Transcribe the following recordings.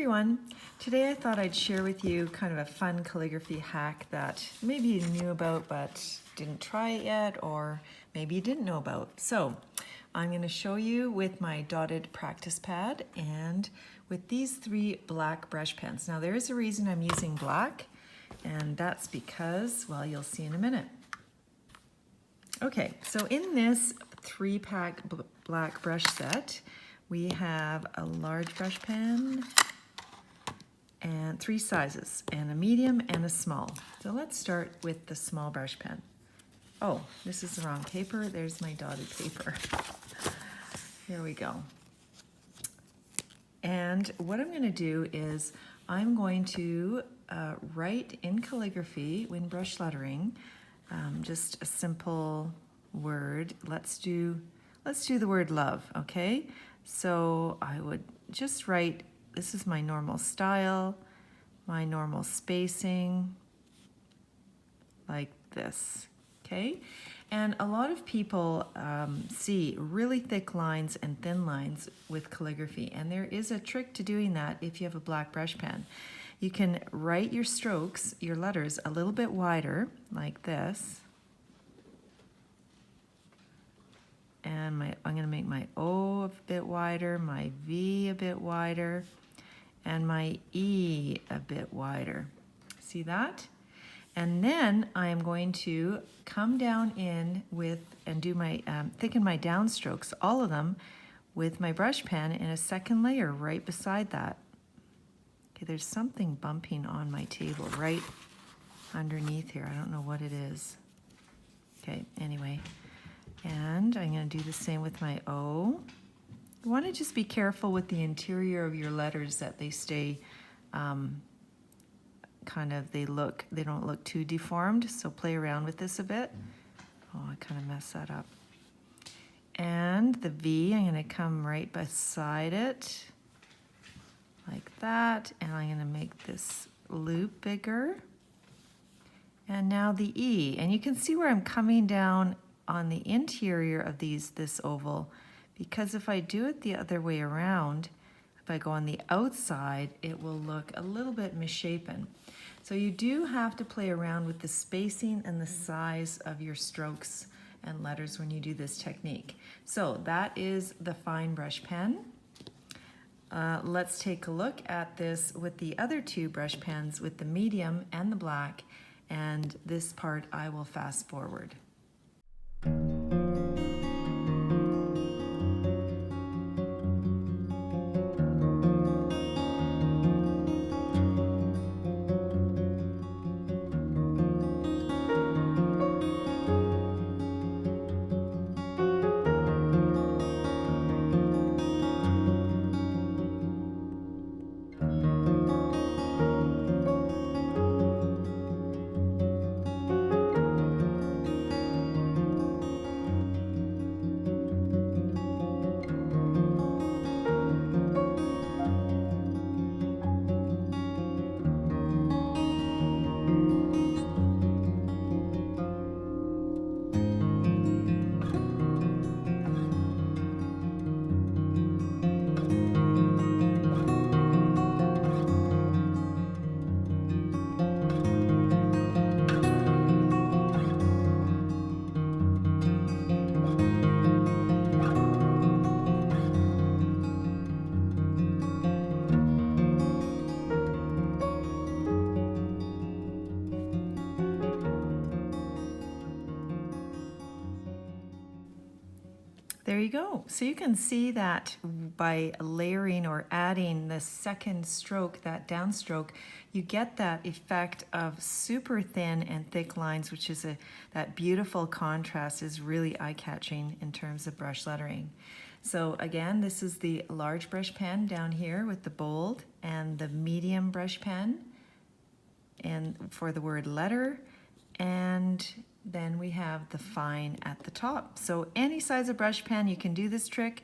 everyone. Today I thought I'd share with you kind of a fun calligraphy hack that maybe you knew about but didn't try it yet, or maybe you didn't know about. So I'm going to show you with my dotted practice pad and with these three black brush pens. Now there is a reason I'm using black, and that's because, well, you'll see in a minute. Okay, so in this 3-pack black brush set, we have a large brush pen and 3 sizes, and a medium and a small. So let's start with the small brush pen. Oh, this is the wrong paper. There's my dotted paper. Here we go. And what I'm going to do is I'm going to write in calligraphy, in brush lettering, just a simple word. Let's do the word love, okay? So I would just write, this is my normal style, my normal spacing, like this, okay? And a lot of people see really thick lines and thin lines with calligraphy, and there is a trick to doing that if you have a black brush pen. You can write your strokes, your letters, a little bit wider, like this. And I'm going to make my O a bit wider, my V a bit wider, and my E a bit wider. See that? And then I'm going to come down in with and do my thicken my downstrokes, all of them, with my brush pen in a second layer right beside that. Okay, there's something bumping on my table right underneath here. I don't know what it is. Okay, anyway. And I'm going to do the same with my O. You want to just be careful with the interior of your letters that they stay they don't look too deformed, so play around with this a bit. Oh, I kind of messed that up. And the V, I'm going to come right beside it, like that, and I'm going to make this loop bigger. And now the E, and you can see where I'm coming down on the interior of this oval, because if I do it the other way around, if I go on the outside, it will look a little bit misshapen. So you do have to play around with the spacing and the size of your strokes and letters when you do this technique. So that is the fine brush pen. Let's take a look at this with the other 2 brush pens, with the medium and the black, and this part I will fast forward. There you go. So you can see that by layering or adding the second stroke, that downstroke, you get that effect of super thin and thick lines, which is that beautiful contrast, is really eye-catching in terms of brush lettering. So again, this is the large brush pen down here with the bold, and the medium brush pen and for the word letter, and then we have the fine at the top. So any size of brush pen, you can do this trick.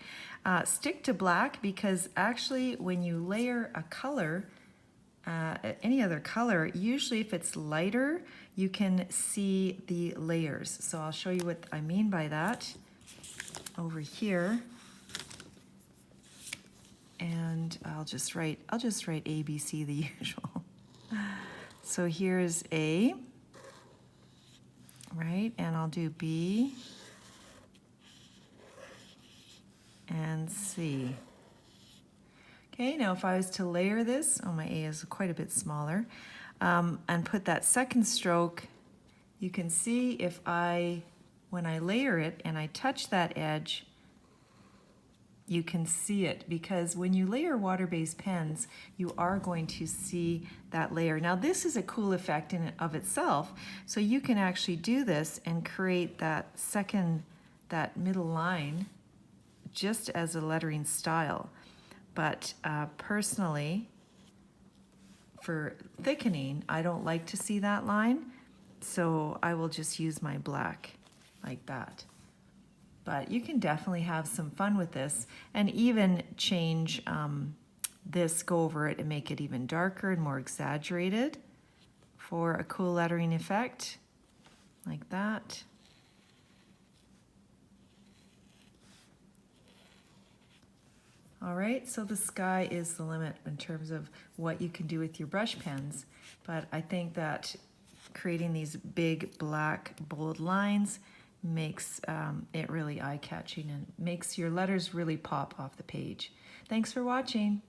Stick to black, because actually when you layer a color, any other color, usually if it's lighter, you can see the layers. So I'll show you what I mean by that over here. And I'll just write A, B, C, the usual. So here's A, right? And I'll do B and C. Okay, now if I was to layer this, oh, my A is quite a bit smaller, and put that second stroke, you can see if when I layer it and I touch that edge, you can see it, because when you layer water-based pens, you are going to see that layer. Now this is a cool effect in and of itself, so you can actually do this and create that middle line just as a lettering style. But personally, for thickening, I don't like to see that line, so I will just use my black like that. But you can definitely have some fun with this and even change this, go over it and make it even darker and more exaggerated for a cool lettering effect, like that. All right, so the sky is the limit in terms of what you can do with your brush pens, but I think that creating these big black bold lines makes it really eye-catching and makes your letters really pop off the page. Thanks for watching.